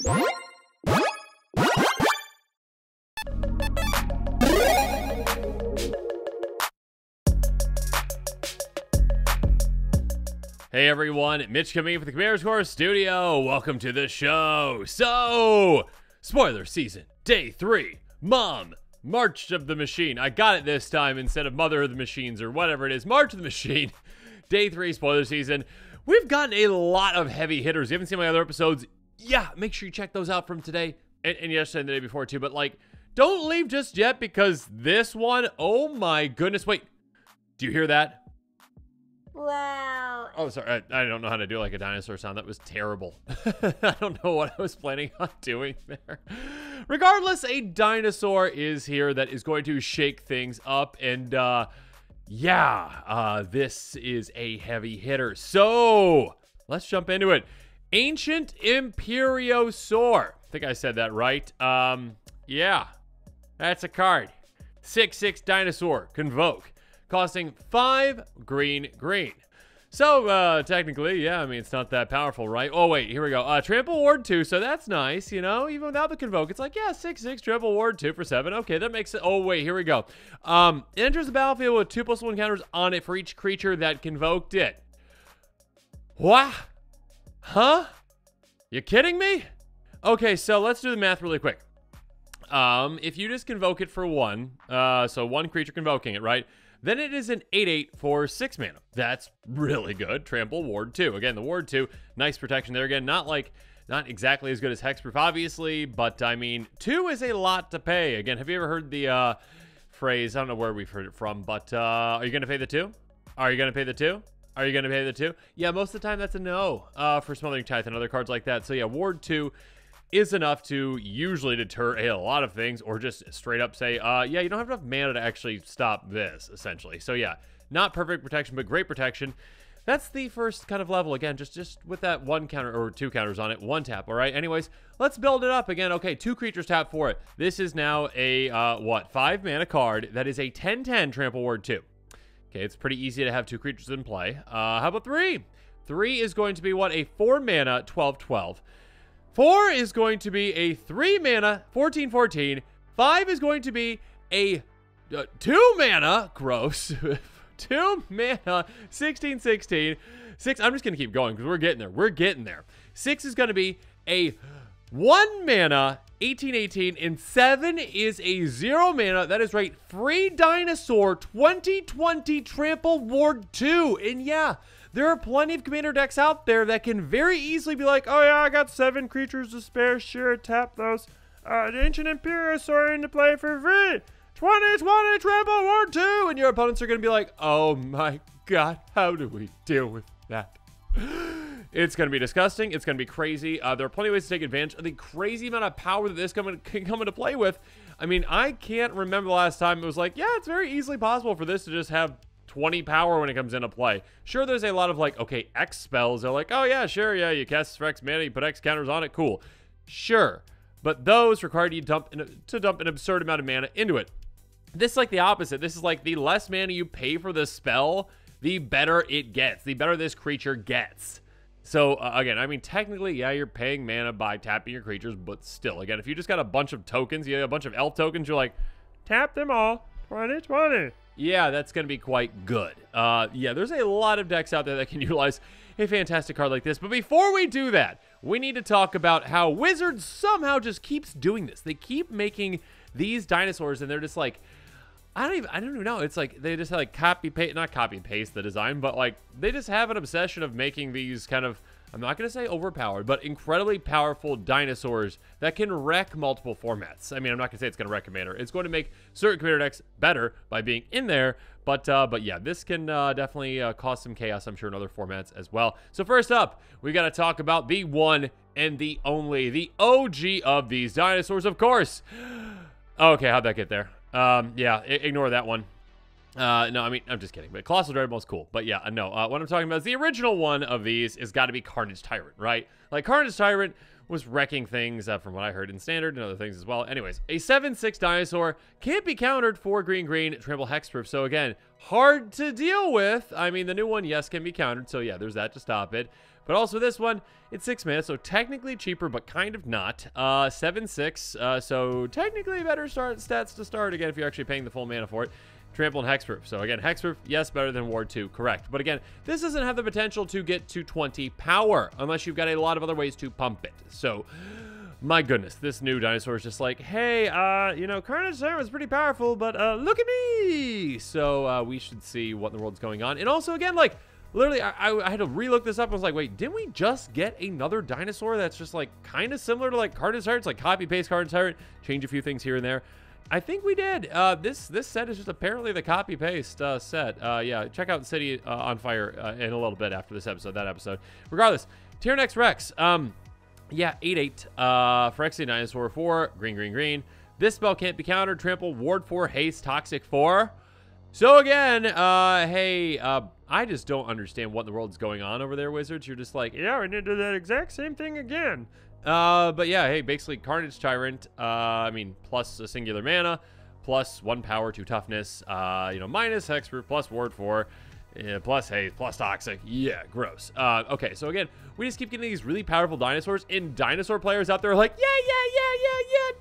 Hey everyone, Mitch coming in for the Imperiosaur studio. Welcome to the show. So, spoiler season, day 3, March of the Machine. I got it this time instead of Mother of the Machines or whatever it is. March of the Machine, day 3, spoiler season. We've gotten a lot of heavy hitters. If you haven't seen my other episodes, yeah, make sure you check those out from today and yesterday and the day before too. But like, don't leave just yet because this one, oh my goodness. Wait, do you hear that? Wow. Oh, sorry. I don't know how to do like a dinosaur sound. That was terrible. I don't know what I was planning on doing there. Regardless, a dinosaur is here that is going to shake things up. And this is a heavy hitter. So let's jump into it. Ancient Imperiosaur. I think I said that right. Yeah, that's a card. 6/6 dinosaur, convoke. Costing 5 green. So, technically, yeah, I mean, it's not that powerful, right? Oh, wait, here we go. Trample Ward 2, so that's nice, you know? Even without the Convoke, it's like, yeah, 6/6, Trample Ward 2 for 7. Okay, that makes it. Oh, wait, here we go. It enters the battlefield with 2+1 counters on it for each creature that convoked it. What? Huh? You kidding me? Okay, so let's do the math really quick. If you just convoke it for 1, so 1 creature convoking it, right? Then it is an 8/8 for 6 mana. That's really good. Trample, Ward 2. Again, the Ward 2, nice protection there. Again, not exactly as good as Hexproof, obviously, but I mean, 2 is a lot to pay. Again, have you ever heard the phrase? I don't know where we've heard it from, but are you going to pay the 2? Are you going to pay the 2? Are you going to pay the 2? Yeah, most of the time that's a no for Smothering Tithe and other cards like that. So yeah, Ward 2 is enough to usually deter a lot of things, or just straight up say, yeah, you don't have enough mana to actually stop this, essentially. So yeah, not perfect protection, but great protection. That's the first kind of level. Again, just with that 1 counter or 2 counters on it, 1 tap. All right. Anyways, let's build it up again. Okay, 2 creatures tap for it. This is now a 5 mana card that is a 10/10 Trample Ward 2. Okay, it's pretty easy to have 2 creatures in play. How about 3? 3 is going to be what? A 4 mana 12/12. 4 is going to be a 3 mana 14/14. 5 is going to be a 2 mana gross 2 mana 16/16. 6, I'm just gonna keep going because we're getting there. 6 is gonna be a 1 mana 18/18, and 7 is a 0 mana. That is right, free dinosaur 2020 Trample Ward 2. And yeah, there are plenty of commander decks out there that can very easily be like, oh yeah, I got 7 creatures to spare, sure, tap those. Ancient Imperiosaur into play for free. 2020 Trample Ward 2. And your opponents are going to be like, oh my god, how do we deal with that? It's going to be disgusting. It's going to be crazy. There are plenty of ways to take advantage of the crazy amount of power that this can come into play with. I mean, I can't remember the last time it was like, yeah, it's very easily possible for this to just have 20 power when it comes into play. Sure, there's a lot of like, okay, X spells. They're like, oh yeah, sure, yeah, you cast for X mana, you put X counters on it, cool. Sure, but those require you to dump an absurd amount of mana into it. This is like the opposite. This is like the less mana you pay for the spell, the better it gets, the better this creature gets. So again, I mean, technically, yeah, you're paying mana by tapping your creatures, but still, again, if you just got a bunch of tokens, you have a bunch of elf tokens, you're like, tap them all, 2020. Yeah, that's going to be quite good. Yeah, there's a lot of decks out there that can utilize a fantastic card like this. But before we do that, we need to talk about how Wizards somehow just keeps doing this. They keep making these dinosaurs, and they're just like, I don't even know. It's like they just like not copy paste the design, but like they just have an obsession of making these kind of, I'm not going to say overpowered, but incredibly powerful dinosaurs that can wreck multiple formats. I mean, I'm not going to say it's going to wreck Commander. It's going to make certain Commander decks better by being in there. But yeah, this can definitely cause some chaos, I'm sure, in other formats as well. So first up, we got to talk about the one and the only, the OG of these dinosaurs, of course. Okay, how'd that get there? Yeah, ignore that one. No, I mean, I'm just kidding. But Colossal Dreadmault's cool. But yeah, no. What I'm talking about is the original one of these has got to be Carnage Tyrant, right? Like, Carnage Tyrant was wrecking things from what I heard in Standard and other things as well. Anyways, a 7/6 dinosaur can't be countered for green, trample hexproof. So again, hard to deal with. I mean, the new one, yes, can be countered. So yeah, there's that to stop it. But also this one, it's 6 mana, so technically cheaper, but kind of not. 7/6, so technically better stats to start, again, if you're actually paying the full mana for it. Trample and hexproof. So again, hexproof, yes, better than ward 2, correct. But again, this doesn't have the potential to get to 20 power, unless you've got a lot of other ways to pump it. So, my goodness, this new dinosaur is just like, hey, you know, Carnage Tyrant was pretty powerful, but look at me! So, we should see what in the world's going on. And also, again, like, literally, I had to relook this up. I was like, wait, didn't we just get another dinosaur that's just, like, kind of similar to, like, Carnage Tyrant? It's like copy-paste Carnage Tyrant, change a few things here and there. I think we did. This set is just apparently the copy-paste set. Yeah, check out City on Fire in a little bit after this episode, that episode. Regardless, Tier Next Rex. Yeah, 8/8 Phyrexian Dinosaur 4, green. This spell can't be countered. Trample, Ward 4, Haste, Toxic 4. So again, hey, I just don't understand what in the world is going on over there, Wizards. You're just like, yeah, we need to do that exact same thing again. But yeah, hey, basically Carnage Tyrant, I mean, plus a singular mana, plus 1 power, 2 toughness, you know, minus hexproof, plus ward 4, plus haste, plus toxic. Yeah, gross. Okay, so again, we just keep getting these really powerful dinosaurs, and dinosaur players out there are like, yeah,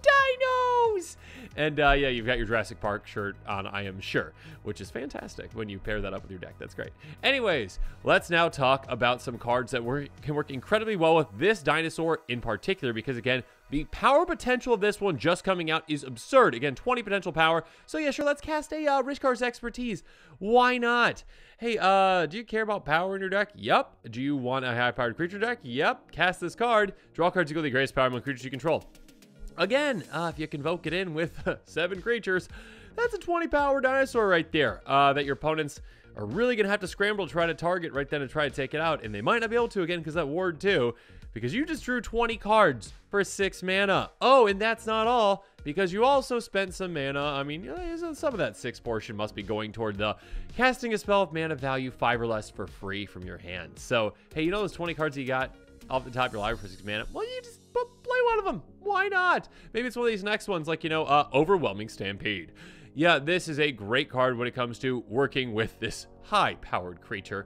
dinos! And yeah, you've got your Jurassic Park shirt on, I am sure, which is fantastic when you pair that up with your deck. That's great. Anyways, let's now talk about some cards that can work incredibly well with this dinosaur in particular, because again, the power potential of this one just coming out is absurd. Again, 20 potential power. So yeah, sure, let's cast a Rishkar's Expertise. Why not? Hey, do you care about power in your deck? Yep. Do you want a high-powered creature deck? Yep. Cast this card. Draw cards equal to the greatest power among creatures you control. Again, if you convoke it in with 7 creatures, that's a 20 power dinosaur right there that your opponents are really going to have to scramble to try to target right then and try to take it out. And they might not be able to, again, because that ward 2, because you just drew 20 cards for 6 mana. Oh, and that's not all, because you also spent some mana. I mean, some of that 6 portion must be going toward the casting a spell with mana value 5 or less for free from your hand. So, hey, you know those 20 cards you got off the top of your library for 6 mana? Well, you just play one of them. Why not? Maybe it's one of these next ones, like, you know, Overwhelming Stampede. Yeah, this is a great card when it comes to working with this high-powered creature.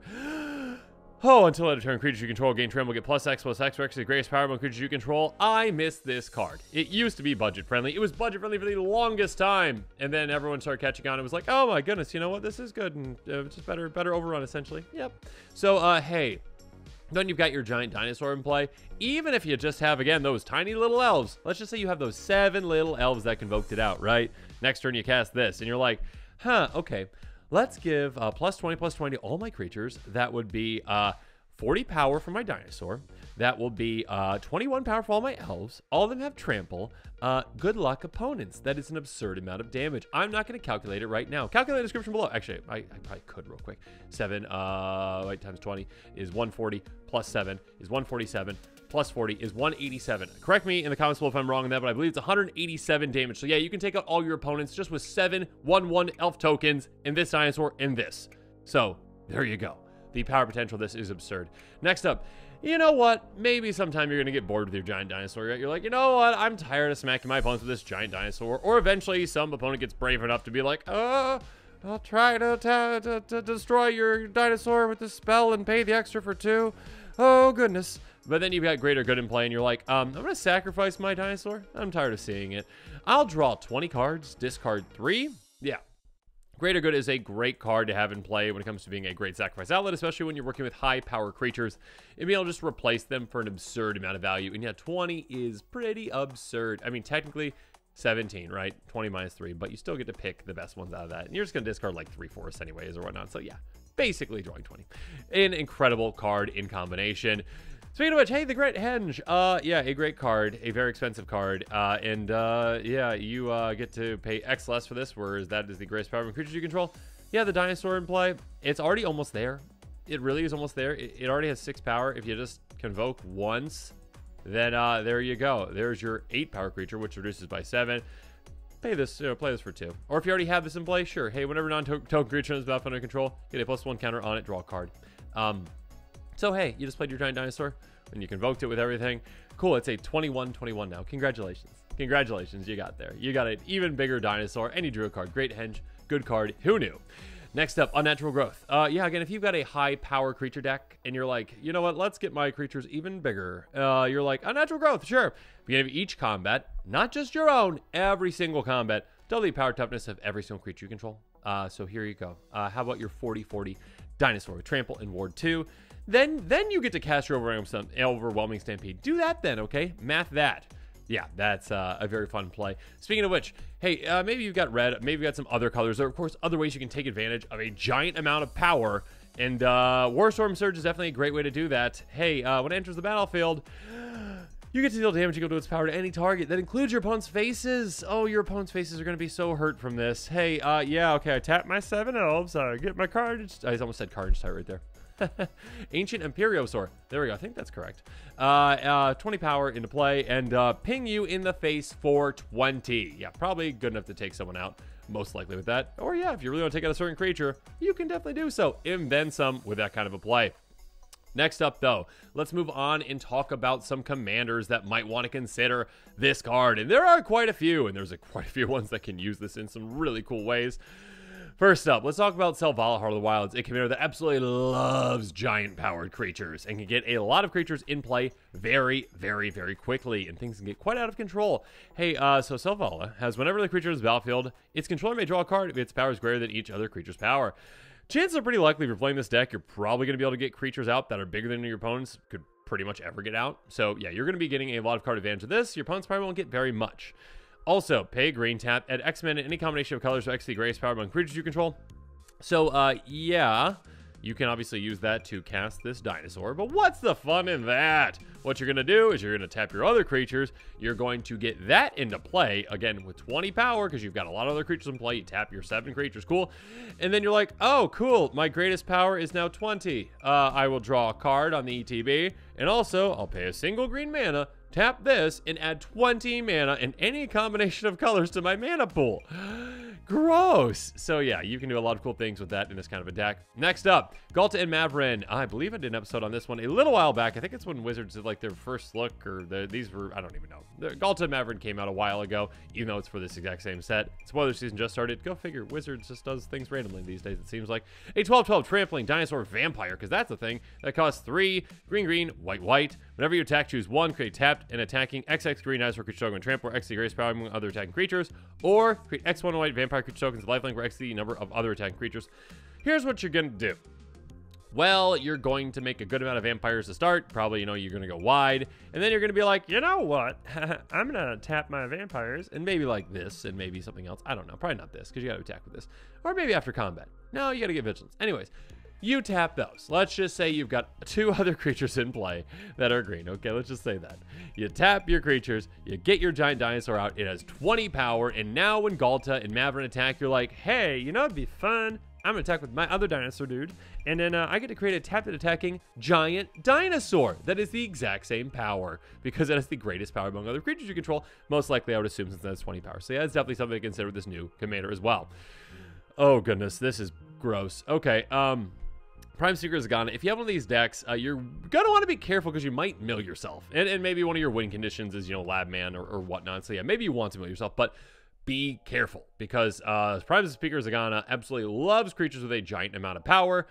Oh, until end of turn, creatures you control gain trample, get +X for the greatest power among creatures you control. I miss this card. It used to be budget-friendly. It was budget-friendly for the longest time. And then everyone started catching on. It was like, oh my goodness, you know what? This is good. And it's just better overrun, essentially. Yep. So, hey. Then you've got your giant dinosaur in play. Even if you just have, again, those tiny little elves. Let's just say you have those 7 little elves that convoked it out, right? Next turn you cast this, and you're like, huh, okay. Let's give +20/+20 to all my creatures. That would be 40 power for my dinosaur. That will be 21 power for all my elves. All of them have trample. Good luck, opponents. That is an absurd amount of damage. I'm not going to calculate it right now. Calculate the description below. Actually, I probably could real quick. 7 times 20 is 140, plus 7 is 147, plus 40 is 187. Correct me in the comments below if I'm wrong on that, but I believe it's 187 damage. So yeah, you can take out all your opponents just with 7 1/1 elf tokens in this dinosaur and this. So there you go. The power potential of this is absurd. Next up, you know what? Maybe sometime you're going to get bored with your giant dinosaur, right? You're like, you know what? I'm tired of smacking my opponents with this giant dinosaur. Or eventually some opponent gets brave enough to be like, I'll try to destroy your dinosaur with this spell and pay the extra for 2. Oh, goodness. But then you've got greater good in play, and you're like, I'm going to sacrifice my dinosaur. I'm tired of seeing it. I'll draw 20 cards, discard 3. Yeah. Greater Good is a great card to have in play when it comes to being a great sacrifice outlet, especially when you're working with high power creatures and being able to just replace them for an absurd amount of value. And yeah, 20 is pretty absurd. I mean, technically 17, right? 20 minus 3, but you still get to pick the best ones out of that. And you're just going to discard like 3/4 anyways or whatnot. So yeah, basically drawing 20. An incredible card in combination. Speaking of which, hey, the Great Henge. Yeah, a great card, a very expensive card. Yeah, you get to pay X less for this, whereas that is the greatest power of creatures you control. Yeah, the dinosaur in play. It's already almost there. It really is almost there. It already has 6 power. If you just convoke once, then there you go. There's your 8 power creature, which reduces by 7. Pay this, play this for 2. Or if you already have this in play, sure. Hey, whenever non-token creature is battlefield under control, get a +1 counter on it, draw a card. So, hey, you just played your giant dinosaur and you convoked it with everything. Cool, it's a 21-21 now. Congratulations. Congratulations, you got there. You got an even bigger dinosaur and you drew a card. Great henge, good card. Who knew? Next up, Unnatural Growth. Yeah, again, if you've got a high power creature deck and you're like, you know what, let's get my creatures even bigger. You're like, Unnatural Growth, sure. Beginning of each combat, not just your own, every single combat, double the power toughness of every single creature you control. So here you go. How about your 40-40 dinosaur with Trample and Ward 2? Then you get to cast your Overwhelming Stampede. Do that then, okay? Math that. Yeah, that's a very fun play. Speaking of which, hey, maybe you've got red, maybe you've got some other colors. There are, of course, other ways you can take advantage of a giant amount of power, and Warstorm Surge is definitely a great way to do that. Hey, when it enters the battlefield, you get to deal damage equal to its power to any target. That includes your opponent's faces. Oh, your opponent's faces are going to be so hurt from this. Hey, yeah, okay, I tap my 7 elves, I get my card. I almost said Carnage type right there. Ancient Imperiosaur. There we go. I think that's correct. 20 power into play and ping you in the face for 20. Yeah, probably good enough to take someone out, most likely with that. Or yeah, if you really want to take out a certain creature, you can definitely do so. And then some with that kind of a play. Next up, though, let's move on and talk about some commanders that might want to consider this card. And there are quite a few, and there's quite a few ones that can use this in some really cool ways. First up, let's talk about Selvala, Heart of the Wilds, a commander that absolutely loves giant-powered creatures and can get a lot of creatures in play very, very, very quickly, and things can get quite out of control. Hey, so Selvala has whenever the creature is battlefield, its controller may draw a card if its power is greater than each other creature's power. Chances are pretty likely if you're playing this deck, you're probably going to be able to get creatures out that are bigger than your opponents could pretty much ever get out. So yeah, you're going to be getting a lot of card advantage of this. Your opponents probably won't get very much. Also, pay green, tap, add X mana any combination of colors to X the greatest power among creatures you control. So, yeah, you can obviously use that to cast this dinosaur, but what's the fun in that? What you're going to do is you're going to tap your other creatures. You're going to get that into play, again, with 20 power, because you've got a lot of other creatures in play. You tap your 7 creatures, cool. And then you're like, oh, cool, my greatest power is now 20. I will draw a card on the ETB, and also, I'll pay a single green mana, tap this, and add 20 mana and any combination of colors to my mana pool. Gross. So yeah, you can do a lot of cool things with that in this kind of a deck. Next up, Galta and Maverin. I believe I did an episode on this one a little while back. I think it's when Wizards did like their first look, or these were, I don't even know. Galta and Maverin came out a while ago, even though it's for this exact same set. Spoiler season just started. Go figure. Wizards just does things randomly these days, it seems like. A 12/12 trampling dinosaur vampire, because that's a thing that costs 3 green, white. Whenever you attack, choose 1, create tapped and attacking XX green dinosaur creature token trample, or X the greatest power among other attacking creatures, or create X1 white vampire creature tokens lifelink, or X the number of other attacking creatures. Here's what you're gonna do. Well, you're going to make a good amount of vampires to start. Probably, you know, you're gonna go wide, and then you're gonna be like, you know what? I'm gonna tap my vampires, and maybe like this, and maybe something else. I don't know. Probably not this, because you gotta attack with this, or maybe after combat. No, you gotta get vigilance. Anyways. You tap those. Let's just say you've got 2 other creatures in play that are green. Okay, let's just say that. You tap your creatures, you get your giant dinosaur out, it has 20 power, and now when Galta and Maverin attack, you're like, hey, you know it'd be fun? I'm gonna attack with my other dinosaur dude, and then I get to create a tapped attacking giant dinosaur that is the exact same power, because it has the greatest power among other creatures you control. Most likely, I would assume, since that's 20 power. So yeah, it's definitely something to consider with this new commander as well. Oh goodness, this is gross. Okay, Prime Seeker is gone. If you have one of these decks, you're going to want to be careful because you might mill yourself. And maybe one of your win conditions is, you know, Lab Man or whatnot. So yeah, maybe you want to mill yourself, but be careful because Prime Seeker Zagana absolutely loves creatures with a giant amount of power.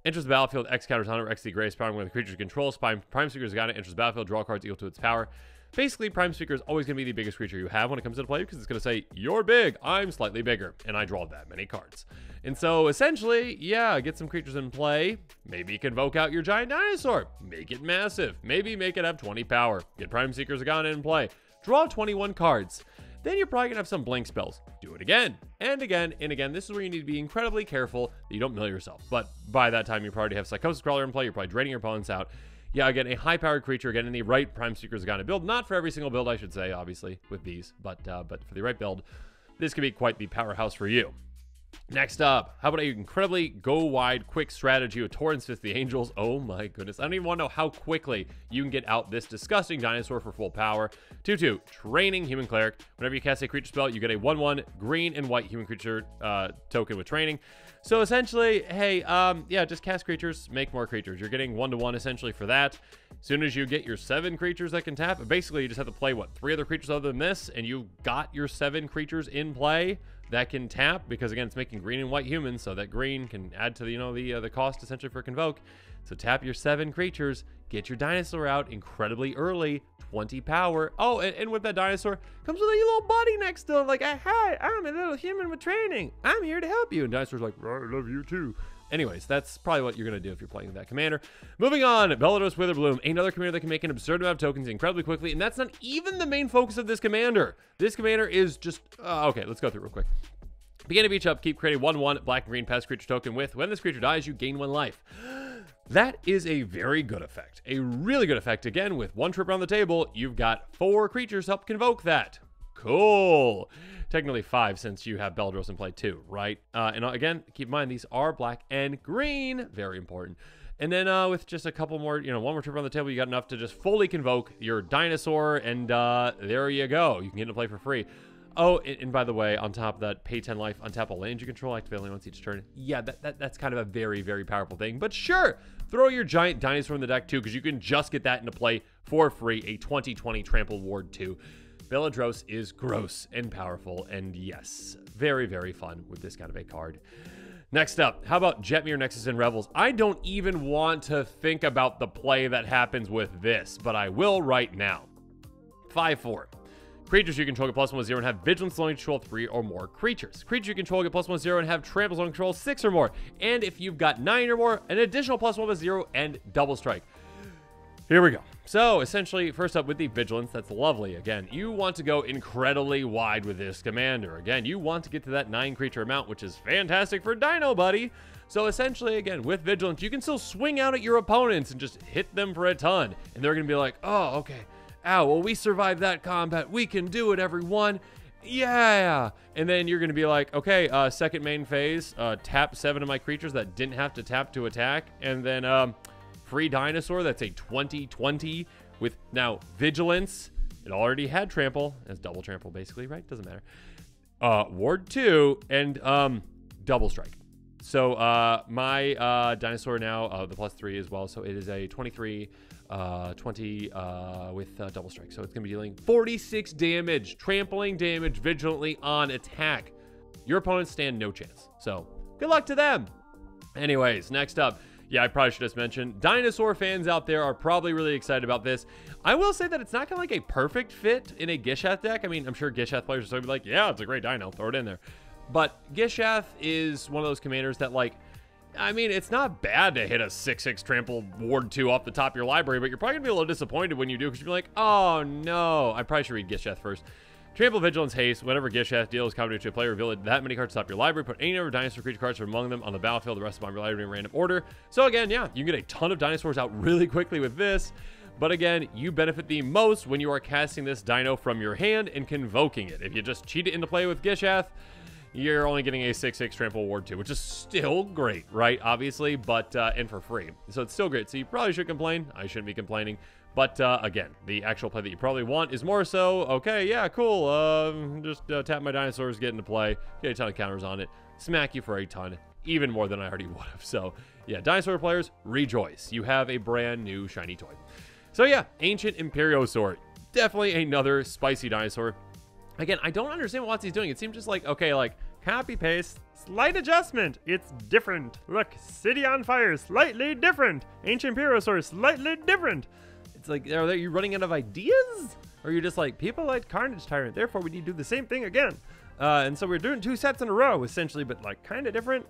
Enters the battlefield, X counters on it, or X the greatest power when the creature controls. Prime Seeker Zagana enters the battlefield, draw cards equal to its power. Basically, Prime Speaker is always going to be the biggest creature you have when it comes into play because it's going to say, you're big, I'm slightly bigger, and I draw that many cards. And so, essentially, yeah, get some creatures in play. Maybe convoke out your giant dinosaur. Make it massive. Maybe make it have 20 power. Get Prime Seeker Zagana in play. Draw 21 cards. Then you're probably going to have some blink spells. Do it again, and again, and again. This is where you need to be incredibly careful that you don't mill yourself. But by that time, you probably have Psychosis Crawler in play. You're probably draining your opponents out. Yeah, again, a high-powered creature, again, in the right Prime Seeker Zagana build. Not for every single build, I should say, obviously, with these, but for the right build, this could be quite the powerhouse for you. Next up, how about an incredibly go-wide quick strategy with Torrent's Fist the Angels? Oh my goodness. I don't even want to know how quickly you can get out this disgusting dinosaur for full power. 2/2, Training Human Cleric. Whenever you cast a creature spell, you get a 1/1 green and white human creature token with training. So essentially, hey, yeah, just cast creatures, make more creatures. You're getting 1/1 essentially for that. As soon as you get your 7 creatures that can tap, basically you just have to play, what, 3 other creatures other than this, and you got your 7 creatures in play that can tap, because again, it's making green and white humans, so that green can add to the, you know, the cost essentially for Convoke. So tap your 7 creatures, get your dinosaur out incredibly early, 20 power. Oh, and with that dinosaur comes with a little buddy next to him, like, hi, I'm a little human with training. I'm here to help you. And dinosaur's like, I love you too. Anyways, that's probably what you're going to do if you're playing with that commander. Moving on, Bellados Witherbloom, another commander that can make an absurd amount of tokens incredibly quickly, and that's not even the main focus of this commander. This commander is just... okay, let's go through real quick. Beginning of each upkeep, create a 1/1 black and green pest creature token with, when this creature dies, you gain 1 life. That is a very good effect. A really good effect. Again, with 1 trip around the table, you've got 4 creatures to help Convoke that. Cool. Technically 5 since you have Beldros in play too, right? And again, keep in mind, these are black and green. Very important. And then with just a couple more, you know, 1 more trip around the table, you got enough to just fully Convoke your dinosaur, and there you go. You can get to play for free. Oh, and by the way, on top of that, pay 10 life, untap all lands you control, activate only once each turn. Yeah, that's kind of a very, very powerful thing. But sure, throw your giant dinosaur in the deck too, because you can just get that into play for free, a 2020 Trample Ward 2. Beladros is gross and powerful, and yes, very, very fun with this kind of a card. Next up, how about Jetmir, Nexus, and Revels? I don't even want to think about the play that happens with this, but I will right now. 5/4. Creatures you control get +1/+0 and have Vigilance Zone control 3 or more creatures. Creatures you control get +1/+0 and have Trample Zone control 6 or more. And if you've got 9 or more, an additional +1/+0 and Double Strike. Here we go. So essentially, first up with the Vigilance, that's lovely. Again, you want to go incredibly wide with this commander. Again, you want to get to that 9 creature amount, which is fantastic for Dino Buddy. So essentially, again, with Vigilance, you can still swing out at your opponents and just hit them for a ton. And they're going to be like, oh, okay. Ow, well, we survived that combat. We can do it, everyone. Yeah. And then you're going to be like, okay, second main phase, tap 7 of my creatures that didn't have to tap to attack. And then free dinosaur, that's a 20/20 with now Vigilance. It already had Trample. It's double Trample, basically, right? Doesn't matter. Ward 2 and Double Strike. So my dinosaur now, the +3 as well. So it is a 23... 20 with double strike. So it's going to be dealing 46 damage, trampling damage vigilantly on attack. Your opponents stand no chance. So good luck to them. Anyways, next up. Yeah, I probably should just mention, dinosaur fans out there are probably really excited about this. I will say that it's not kind of like a perfect fit in a Gishath deck. I mean, I'm sure Gishath players are going to be like, yeah, it's a great dino. Throw it in there. But Gishath is one of those commanders that, like, I mean, it's not bad to hit a 6/6 Trample Ward 2 off the top of your library, but you're probably going to be a little disappointed when you do, because you're like, oh no. I probably should read Gishath first. Trample, Vigilance, Haste. Whenever Gishath deals combat to a player, reveal that many cards to top your library. Put any number of dinosaur creature cards from among them on the battlefield. The rest of them on your library in random order. So again, yeah, you can get a ton of dinosaurs out really quickly with this. But again, you benefit the most when you are casting this dino from your hand and convoking it. If you just cheat it into play with Gishath, you're only getting a 6/6 Trample Ward 2, which is still great, right? Obviously, but, and for free. So it's still great. So you probably should complain. I shouldn't be complaining. But, again, the actual play that you probably want is more so, okay, yeah, cool. Just tap my dinosaurs, get into play, get a ton of counters on it, smack you for a ton, even more than I already would have. So, yeah, dinosaur players, rejoice. You have a brand new shiny toy. So, yeah, Ancient Imperiosaur. Definitely another spicy dinosaur. Again, I don't understand what he's doing. It seems just like, okay, like, copy, paste, slight adjustment. It's different. Look, City on Fire, slightly different. Ancient Imperiosaur, slightly different. It's like, are you running out of ideas? Or are you just like, people like Carnage Tyrant, therefore we need to do the same thing again. And so we're doing 2 sets in a row, essentially, but like kind of different.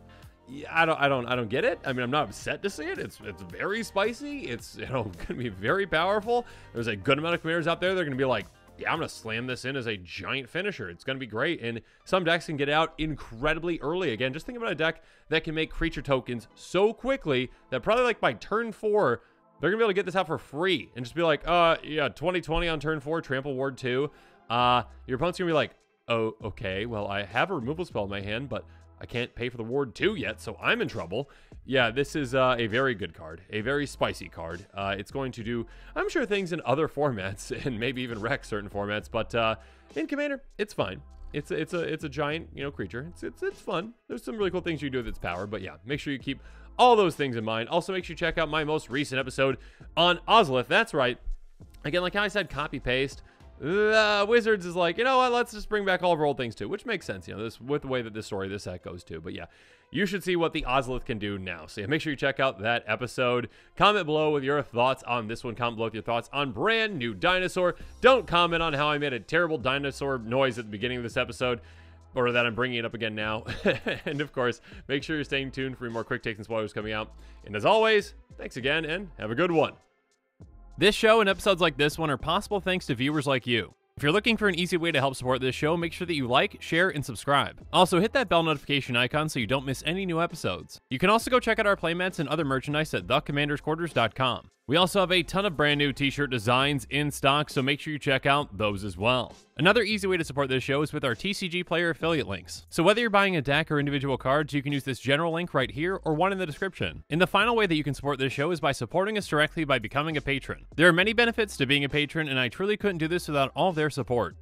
Yeah, I don't get it. I mean, I'm not upset to see it. It's very spicy. It's, you know, gonna be very powerful. There's a good amount of commanders out there. They're gonna be like, yeah, I'm going to slam this in as a giant finisher. It's going to be great. And some decks can get out incredibly early. Again, just think about a deck that can make creature tokens so quickly that probably like by turn 4, they're going to be able to get this out for free. And just be like, yeah, 20/20 on turn 4, Trample Ward 2. Your opponent's going to be like, oh, okay, well, I have a removal spell in my hand, but I can't pay for the Ward 2 yet, so I'm in trouble. Yeah, this is a very good card, a very spicy card. It's going to do, I'm sure, things in other formats and maybe even wreck certain formats, but in Commander, it's fine. It's a giant, you know, creature. It's fun. There's some really cool things you can do with its power, but yeah, make sure you keep all those things in mind. Also, make sure you check out my most recent episode on Ozolith. That's right. Again, like I said, copy paste. Wizards is like, you know what, let's just bring back all of our old things too, which makes sense, you know, this with the way that this story, this set goes too. But yeah, you should see what the Ozolith can do now. So yeah, make sure you check out that episode. Comment below with your thoughts on this one. Comment below with your thoughts on brand new dinosaur. Don't comment on how I made a terrible dinosaur noise at the beginning of this episode, or that I'm bringing it up again now. And of course, make sure you're staying tuned for more quick takes and spoilers coming out. And as always, thanks again and have a good one. This show and episodes like this one are possible thanks to viewers like you. If you're looking for an easy way to help support this show, make sure that you like, share, and subscribe. Also, hit that bell notification icon so you don't miss any new episodes. You can also go check out our playmats and other merchandise at thecommandersquarters.com. We also have a ton of brand new t-shirt designs in stock, so make sure you check out those as well. Another easy way to support this show is with our TCG player affiliate links. So whether you're buying a deck or individual cards, you can use this general link right here or one in the description. And the final way that you can support this show is by supporting us directly by becoming a patron. There are many benefits to being a patron, and I truly couldn't do this without all of their support.